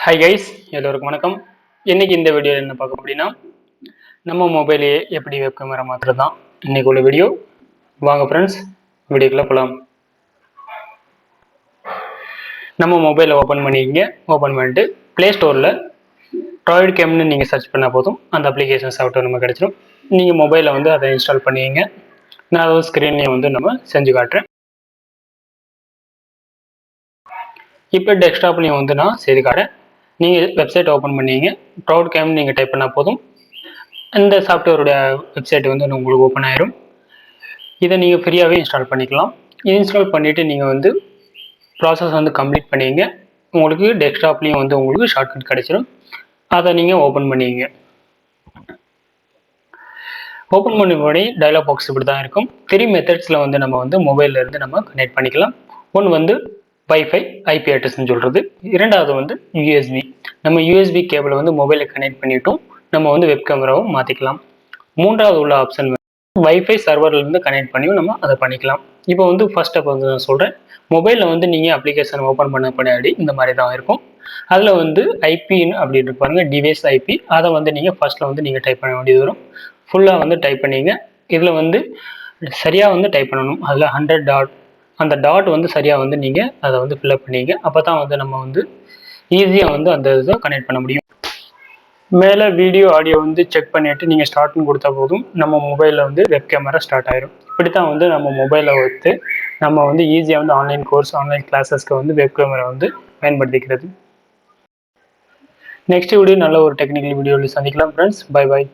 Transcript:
Hi guys, எல்லோருக்கும் வணக்கம். இன்னைக்கு இந்த வீடியோ என்ன பார்க்க அப்படின்னா, நம்ம மொபைலையே எப்படி வெப் கேமரா மாற்றுறது தான் இன்னைக்கு உள்ள வீடியோ. வாங்க ஃப்ரெண்ட்ஸ், வீடியோக்குள்ள போகலாம். நம்ம மொபைலை ஓப்பன் பண்ணிக்கிங்க. ஓப்பன் பண்ணிட்டு ப்ளே ஸ்டோரில் ட்ராய்டு கேம்னு நீங்கள் சர்ச் பண்ணால் போதும், அந்த அப்ளிகேஷன் சாஃப்ட்வேர் நம்ம கிடச்சிடும். நீங்கள் மொபைலில் வந்து அதை இன்ஸ்டால் பண்ணிக்கிங்க. நான் அதை ஸ்க்ரீன்லேயும் வந்து நம்ம செஞ்சு காட்டுறேன். இப்போ டெஸ்க்டாப்லேயும் வந்து நான் செய்து காட்டுறேன். நீங்கள் வெப்சைட் ஓப்பன் பண்ணிங்க. ட்ராய்டு கேம்னு நீங்கள் டைப் பண்ணால் போதும், இந்த சாஃப்ட்வேருடைய வெப்சைட் வந்து உங்களுக்கு ஓப்பன் ஆயிரும். இதை நீங்கள் ஃப்ரீயாகவே இன்ஸ்டால் பண்ணிக்கலாம். இன்ஸ்டால் பண்ணிவிட்டு நீங்கள் வந்து ப்ராசஸ் வந்து கம்ப்ளீட் பண்ணிங்க. உங்களுக்கு டெஸ்க்டாப்லேயும் வந்து உங்களுக்கு ஷார்ட்கட் கிடைச்சிடும். அதை நீங்கள் ஓப்பன் பண்ணிங்க. ஓப்பன் பண்ண உடனே டயலாக் பாக்ஸ் இப்படி தான் இருக்கும். 3 மெத்தட்ஸில் வந்து நம்ம வந்து மொபைலில் இருந்து நம்ம கனெக்ட் பண்ணிக்கலாம். ஒன்று வந்து வைஃபை ஐபி அட்ரஸ்ன்னு சொல்கிறது. இரண்டாவது வந்து யூஎஸ்பி. நம்ம யூஎஸ்பி கேபிளை வந்து மொபைலில் கனெக்ட் பண்ணிட்டோம், நம்ம வந்து வெப் கேமராவும் மாற்றிக்கலாம். மூன்றாவது உள்ள ஆப்ஷன் வைஃபை சர்வர்லேருந்து கனெக்ட் பண்ணியும் நம்ம அதை பண்ணிக்கலாம். இப்போ வந்து ஃபர்ஸ்ட் ஸ்டெப் வந்து நான் சொல்கிறேன். மொபைலில் வந்து நீங்கள் அப்ளிகேஷன் ஓப்பன் பண்ண பின்னாடி இந்த மாதிரி தான் இருக்கும். அதில் வந்து ஐபின்னு அப்படின்னு இருப்பாங்க, டிவைஸ் ஐபி. அதை வந்து நீங்கள் ஃபர்ஸ்ட்டில் வந்து நீங்கள் டைப் பண்ண வேண்டியது வரும். ஃபுல்லாக வந்து டைப் பண்ணிங்க. இதில் வந்து சரியாக வந்து டைப் பண்ணணும். அதில் 100 டாட், அந்த டாட் வந்து சரியாக வந்து நீங்கள் அதை வந்து ஃபில்அப் பண்ணிங்க. அப்போ தான் வந்து நம்ம வந்து ஈஸியாக வந்து அந்த இதை கனெக்ட் பண்ண முடியும். மேலே வீடியோ ஆடியோ வந்து செக் பண்ணிவிட்டு நீங்கள் ஸ்டார்ட்னு கொடுத்தா போதும், நம்ம மொபைலில் வந்து வெப் கேமரா ஸ்டார்ட் ஆயிரும். இப்படி தான் வந்து நம்ம மொபைலை வைத்து நம்ம வந்து ஈஸியாக வந்து ஆன்லைன் கோர்ஸ், ஆன்லைன் கிளாஸஸ்க்கு வந்து வெப் கேமரா வந்து பயன்படுத்திக்கிறது. நெக்ஸ்ட் வீடியோ நல்ல ஒரு டெக்னிக்கல் வீடியோவில் சந்திக்கலாம் ஃப்ரெண்ட்ஸ். Bye bye.